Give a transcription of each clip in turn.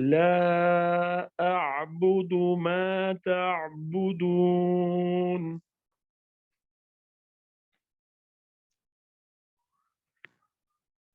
لا أعبد ما تعبدون.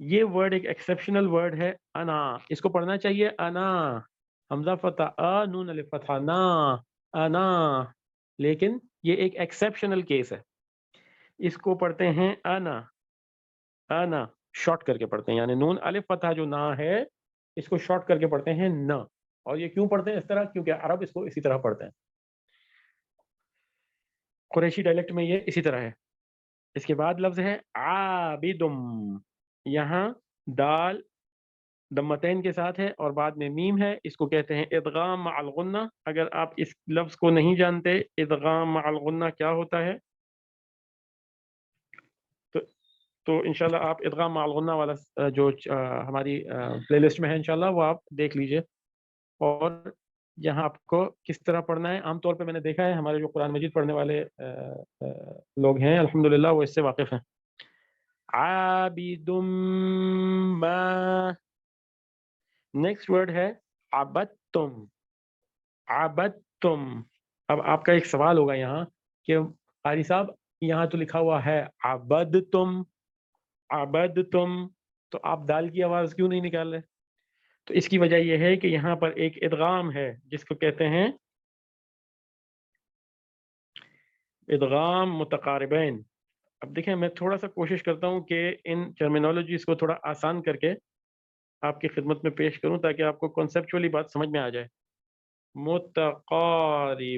یہ ورڈ ایک ایکسیپشنل ورڈ ہے انا، اس کو پڑھنا چاہیے انا، حمزہ فتح نون الف فتح نا، انا، لیکن یہ ایک ایکسیپشنل کیس ہے، اس کو پڑھتے ہیں انا، انا شارٹ کر کے پڑھتے ہیں، یعنی نون الف فتح جو نا ہے اس کو شارٹ کر کے پڑھتے ہیں نا، اور یہ کیوں پڑھتے ہیں اس طرح؟ کیونکہ عرب اس کو اسی طرح پڑھتے ہیں، قریشی ڈائلیکٹ میں یہ اسی طرح ہے۔ اس کے بعد لفظ ہے عابدم، یہاں دال دمتین کے ساتھ ہے اور بعد میں میم ہے، اس کو کہتے ہیں ادغام مع الغنہ۔ اگر آپ اس لفظ کو نہیں جانتے ادغام مع الغنہ کیا ہوتا ہے تو انشاءاللہ آپ ادغام مع الغنہ والا جو ہماری پلے لسٹ میں ہے انشاءاللہ وہ آپ دیکھ لیجئے، اور یہاں آپ کو کس طرح پڑھنا ہے عام طور پہ میں نے دیکھا ہے ہمارے جو قرآن مجید پڑھنے والے لوگ ہیں الحمدللہ وہ اس سے واقف ہیں۔ عابد ما، نیکسٹ ورڈ ہے عبدتم، عبدتم۔ اب آپ کا ایک سوال ہوگا یہاں کہ قاری صاحب یہاں تو لکھا ہوا ہے عبدتم، عبدتم، تو آپ دال کی آواز کیوں نہیں نکال رہے؟ تو اس کی وجہ یہ ہے کہ یہاں پر ایک ادغام ہے جس کو کہتے ہیں ادغام متقاربین۔ اب دیکھیں میں تھوڑا سا کوشش کرتا ہوں کہ ان ٹرمینالوجیز کو تھوڑا آسان کر کے آپ کی خدمت میں پیش کروں تاکہ آپ کو کنسیپچولی بات سمجھ میں آ جائے۔ متقاربین،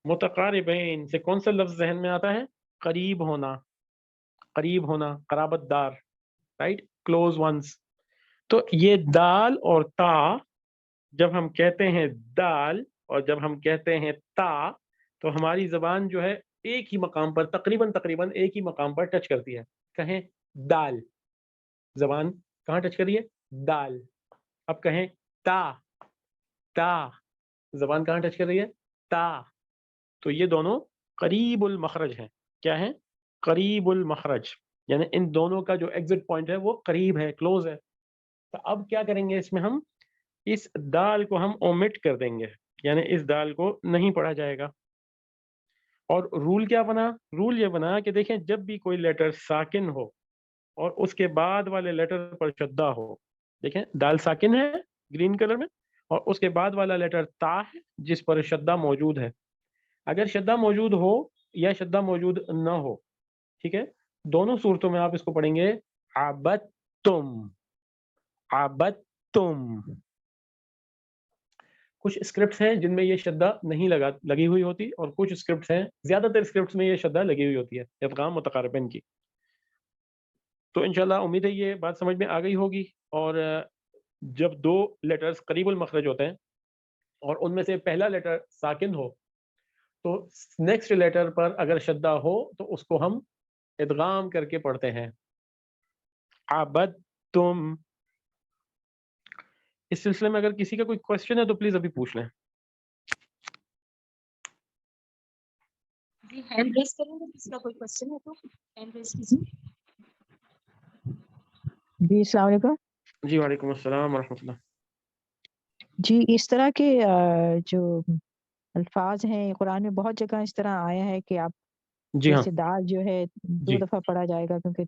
متقاربین سے کون سا لفظ ذہن میں آتا ہے؟ قریب ہونا، قریب ہونا، قرابت دار، رائٹ، کلوز ونس۔ تو یہ دال اور تا جب ہم کہتے ہیں دال اور جب ہم کہتے ہیں تا تو ہماری زبان جو ہے ایک ہی مقام پر تقریباً ایک ہی مقام پر ٹچ کرتی ہے۔ کہیں دال، زبان کہاں ٹچ کر رہی ہے؟ دال۔ اب کہیں تا، تا، زبان کہاں ٹچ کر رہی ہے؟ تا۔ تو یہ دونوں قریب المخرج ہیں۔ کیا ہیں؟ قریب المخرج، یعنی ان دونوں کا جو ایگزٹ پوائنٹ ہے وہ قریب ہے، کلوز ہے۔ تو اب کیا کریں گے اس میں ہم اس دال کو ہم اومٹ کر دیں گے، یعنی اس دال کو نہیں پڑھا جائے گا۔ اور رول کیا بنا؟ رول یہ بنا کہ دیکھیں جب بھی کوئی لیٹر ساکن ہو اور اس کے بعد والے لیٹر پر شدہ ہو، دیکھیں دال ساکن ہے گرین کلر میں اور اس کے بعد والا لیٹر تا ہے جس پر شدہ موجود ہے، اگر شدہ موجود ہو یا شدہ موجود نہ ہو، ٹھیک ہے، دونوں صورتوں میں آپ اس کو پڑھیں گے عبدتم، عبدتم۔ کچھ اسکرپٹس ہیں جن میں یہ شدہ نہیں لگی ہوئی ہوتی اور کچھ اسکرپٹس ہیں، زیادہ تر اسکرپٹس میں یہ شدہ لگی ہوئی ہوتی ہے ادغام متقاربین کی۔ تو انشاءاللہ امید ہے یہ بات سمجھ میں آ گئی ہوگی۔ اور جب دو لیٹرز قریب المخرج ہوتے ہیں اور ان میں سے پہلا لیٹر ساکن ہو تو نیکسٹ لیٹر پر اگر شدہ ہو تو اس کو ہم ادغام کر کے پڑھتے ہیں عبدتم۔ اس سلسلے میں اگر کسی کا کوئی کوشچن ہے تو پلیز ابھی پوچھ لیں۔ جی ہینڈ ریز کریں گے، کسی کا کوئی کوشچن ہے تو ہینڈ ریز کیجیے۔ جی السلام علیکم۔ جی وعلیکم السلام ورحمۃ اللہ۔ جی اس طرح کے جو الفاظ ہیں قرآن میں بہت جگہ اس طرح آیا ہے کہ آپ جی ہاں، جیسے دال جو ہے دو جی دفعہ پڑھا جائے گا کیونکہ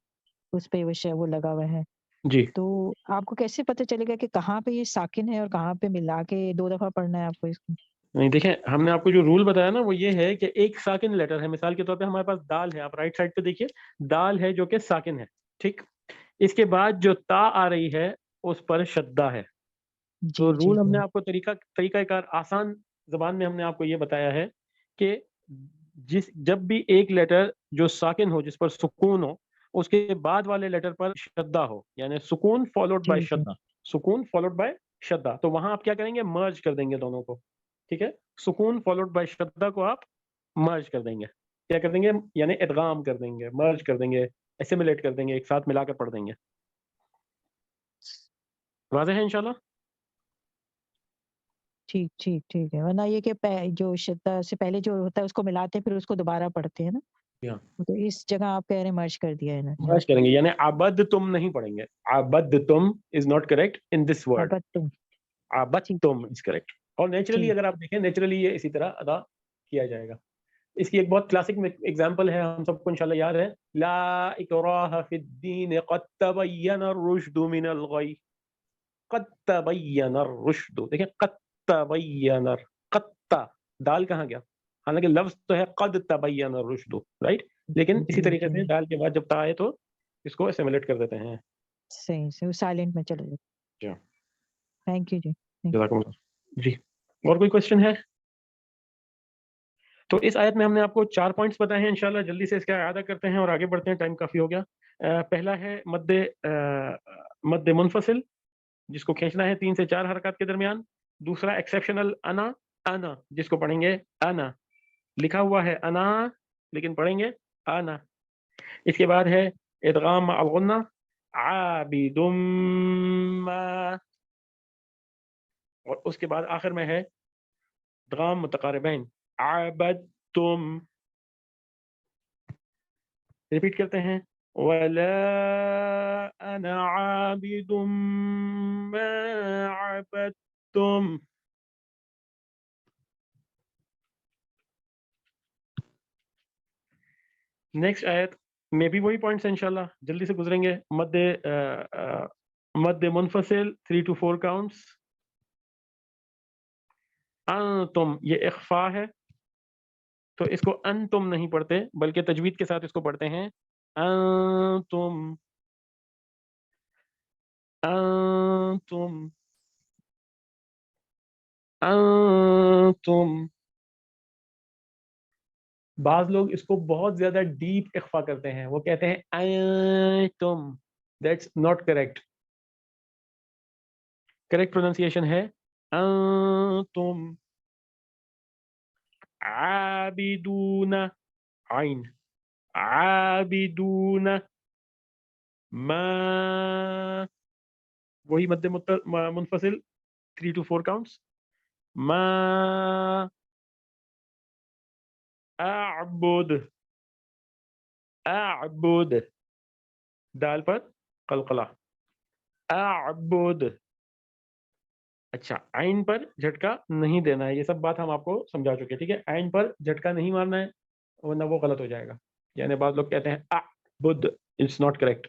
اس پہ وہ لگا ہوا ہے، جی، تو آپ کو کیسے پتہ چلے گا کہ کہاں پہ یہ ساکن ہے اور کہاں پہ ملا کے دو دفعہ پڑھنا ہے آپ کو اس کو؟ نہیں دیکھیں ہم نے آپ کو جو رول بتایا نا وہ یہ ہے کہ ایک ساکن لیٹر ہے، مثال کے طور پہ ہمارے پاس دال ہے، آپ رائٹ سائڈ پہ دیکھیے دال ہے جو کہ ساکن ہے، ٹھیک، اس کے بعد جو تا آ رہی ہے اس پر شدہ ہے۔ تو جی جی رول ہم نے جی آپ کو طریقہ کار آسان زبان میں ہم نے آپ کو یہ بتایا ہے کہ جب بھی ایک لیٹر جو ساکن ہو جس پر سکون ہو اس کے بعد والے لیٹر پر شدہ ہو، یعنی سکون فالوڈ جی بائی جی شدہ، سکون فالوڈ بائی شدہ، تو وہاں آپ کیا کریں گے؟ مرج کر دیں گے دونوں کو، ٹھیک ہے، سکون فالوڈ بائی شدہ کو آپ مرج کر دیں گے، کیا کر دیں گے؟ یعنی ادغام کر دیں گے، مرج کر دیں گے، اسیمیلیٹ کر دیں گے، ایک ساتھ ملا کر پڑھ دیں گے۔ واضح ہے انشاءاللہ؟ ٹھیک ٹھیک ٹھیک ہے، ورنہ یہ کہ جو شدہ سے پہلے جو ہوتا ہے اس کو ملاتے ہیں پھر اس کو دوبارہ پڑھتے ہیں نا، جی ہاں، تو اس جگہ آپ کہہ رہے ہیں مرج کر دیا ہے نا۔ مرج کریں گے، یعنی عبد تم نہیں پڑھیں گے، عبد تم is not correct in this word, تم عبد ٹھیک تم از کریکٹ۔ اور نیچرلی ٹھیک اگر آپ دیکھیں نیچرلی یہ اسی طرح ادا کیا جائے گا۔ اس کی ایک بہت کلاسک ایگزامپل ہے، ہم سب کو انشاءاللہ یاد ہے، لا اکراہ فی الدین قد تبین الرشد من الغی، قد تبین الرشد، دیکھیں قد تبین، قد، دال کہاں گیا، حالانکہ لفظ تو ہے قد تبین الرشد، رائٹ، لیکن اسی طریقے سے دال کے بعد جب تا آئے تو اس کو اسیمولیٹ کر دیتے ہیں. صحیح سے سائلنٹ میں چلے جی. جاتے. تھینک یو جی. جزاکم اللہ. جی اور کوئی کوشچن ہے؟ تو اس آیت میں ہم نے آپ کو 4 پوائنٹس بتائے ہیں، انشاءاللہ جلدی سے اس کا اعادہ کرتے ہیں اور آگے بڑھتے ہیں، ٹائم کافی ہو گیا. پہلا ہے مد منفصل جس کو کھینچنا ہے 3 سے 4 حرکات کے درمیان. دوسرا ایکسیپشنل انا جس کو پڑھیں گے انا، لکھا ہوا ہے انا لیکن پڑھیں گے انا. اس کے بعد ہے ادغام مع الغنہ عابد ما، اور اس کے بعد آخر میں ہے ادغام متقاربین عبدتم. ریپیٹ کرتے ہیں ولا انا عابد ما عبدتم. نیکسٹ آیت میں بھی وہی پوائنٹس ہیں انشاءاللہ جلدی سے گزریں گے. مد منفصل 3 to 4 کاؤنٹس. انتم یہ اخفا ہے تو اس کو انتم نہیں پڑھتے بلکہ تجوید کے ساتھ اس کو پڑھتے ہیں انتم انتم انتم. بعض لوگ اس کو بہت زیادہ ڈیپ اخفا کرتے ہیں، وہ کہتے ہیں انتم. That's not correct. Correct pronunciation ہے انتم عابدون، عین عابدون ما، وہی مد منفصل 3 to 4 کاؤنٹس. ما اعبد، اعبد دال پر قلقلہ اعبد. اچھا عین پر جھٹکا نہیں دینا ہے، یہ سب بات ہم آپ کو سمجھا چکے، ٹھیک ہے. عین پر جھٹکا نہیں مارنا ہے ورنہ وہ غلط ہو جائے گا. یعنی بعض لوگ کہتے ہیں اعبد، اٹس ناٹ کریکٹ.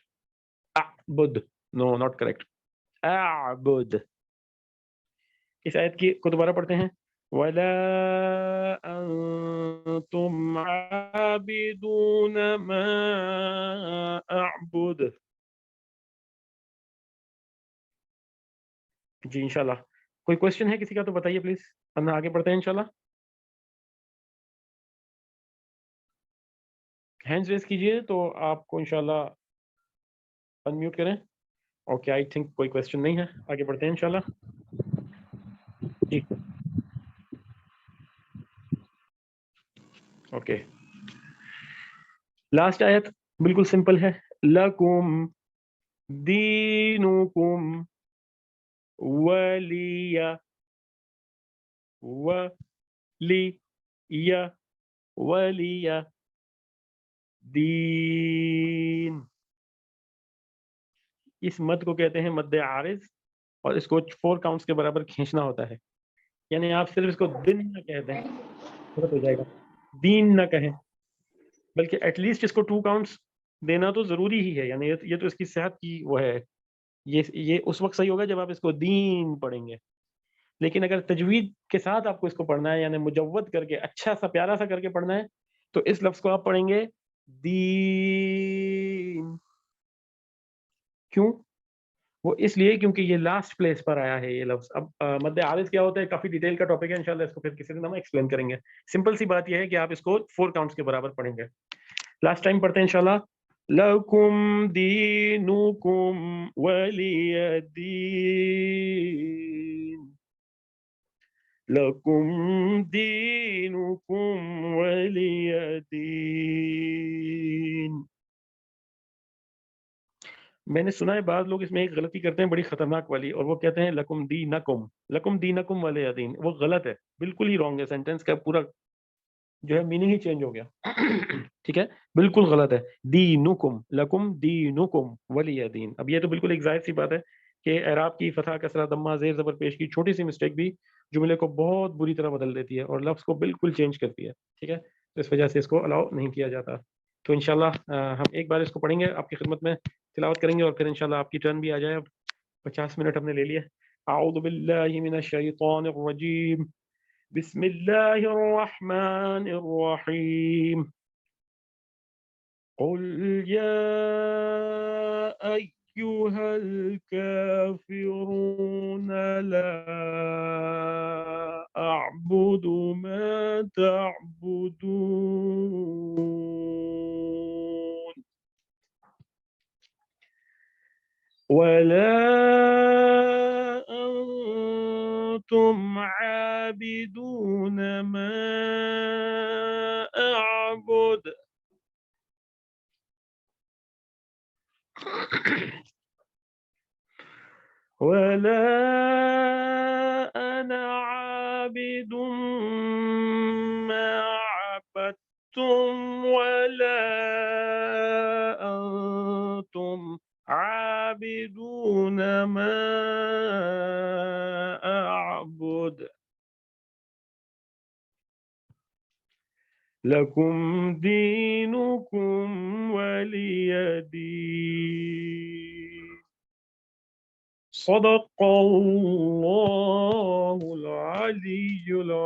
اعبد نو ناٹ کریکٹ، اعبد. اس آیت کی کو دوبارہ پڑھتے ہیں وَلَا أَنْتُمْ عَابِدُونَ مَا أَعْبُدُ. جی انشاءاللہ کوئی کوشچن ہے کسی کا تو بتائیے پلیز، ہم آگے بڑھتے ہیں انشاءاللہ. ہینڈز ریز کیجئے تو آپ کو انشاءاللہ انمیوٹ کریں. اوکے آئی تھنک کوئی کوشچن نہیں ہے، آگے بڑھتے ہیں انشاءاللہ. جی اوکے لاسٹ آیت بالکل سمپل ہے. لَكُمْ دِينُكُمْ وَلِيَ، وَلِيَ، وَلِيَ دین. اس مد کو کہتے ہیں مد عارض اور اس کو 4 کاؤنٹس کے برابر کھینچنا ہوتا ہے. یعنی آپ صرف اس کو دن نہ کہہ دیں غلط ہو جائے گا، دین نہ کہیں بلکہ ایٹ لیسٹ اس کو 2 کاؤنٹس دینا تو ضروری ہی ہے. یعنی یہ تو اس کی صحت کی وہ ہے، یہ اس وقت صحیح ہوگا جب آپ اس کو دین پڑھیں گے. لیکن اگر تجوید کے ساتھ آپ کو اس کو پڑھنا ہے، یعنی مجود کر کے اچھا سا پیارا سا کر کے پڑھنا ہے، تو اس لفظ کو آپ پڑھیں گے دین. کیوں؟ وہ اس لیے کیونکہ یہ لاسٹ پلیس پر آیا ہے یہ لفظ. اب مد عارض کیا ہوتا ہے کافی ڈیٹیل کا ٹاپک ہے انشاءاللہ، اس کو پھر کسی دن ہم ایکسپلین کریں گے. سمپل سی بات یہ ہے کہ آپ اس کو 4 کاؤنٹس کے برابر پڑھیں گے. لاسٹ ٹائم پڑھتے ہیں انشاءاللہ. لَكُمْ دِينُكُمْ وَلِيَ دِينِ، لَكُمْ دِينُكُمْ وَلِيَ دِينِ. میں نے سنا ہے بعض لوگ اس میں ایک غلطی کرتے ہیں بڑی خطرناک والی، اور وہ کہتے ہیں لکم دینکم، لکم دینکم ولی دین. وہ غلط ہے، بالکل ہی رانگ ہے. سینٹینس کا پورا جو ہے میننگ ہی چینج ہو گیا. ٹھیک ہے بالکل غلط ہے. دینکم، لکم دینکم ولی دین. اب یہ تو بالکل ایک ظاہر سی بات ہے کہ اعراب کی فتح کسرہ ضمہ زیر زبر پیش کی چھوٹی سی مسٹیک بھی جملے کو بہت بری طرح بدل دیتی ہے اور لفظ کو بالکل چینج کرتی ہے. ٹھیک ہے تو اس وجہ سے اس کو الاؤ نہیں کیا جاتا. تو انشاءاللہ ہم ایک بار اس کو پڑھیں گے, آپ کی خدمت میں تلاوت کریں گے, اور پھر انشاءاللہ آپ کی ٹرن بھی آ جائے. 50 منٹ ہم نے لے لیے. اعوذ باللہ من الشیطان الرجیم, بسم اللہ الرحمن الرحیم, قل یا ایہا الکافرون لا اعبد ما تعبدون ولا أنتم عابدون ما أعبد ولا أنا عابد ما عبدتم ولا أنتم عابدون ما أعبد لكم دينكم ولي دين. صدق الله العلي العظيم.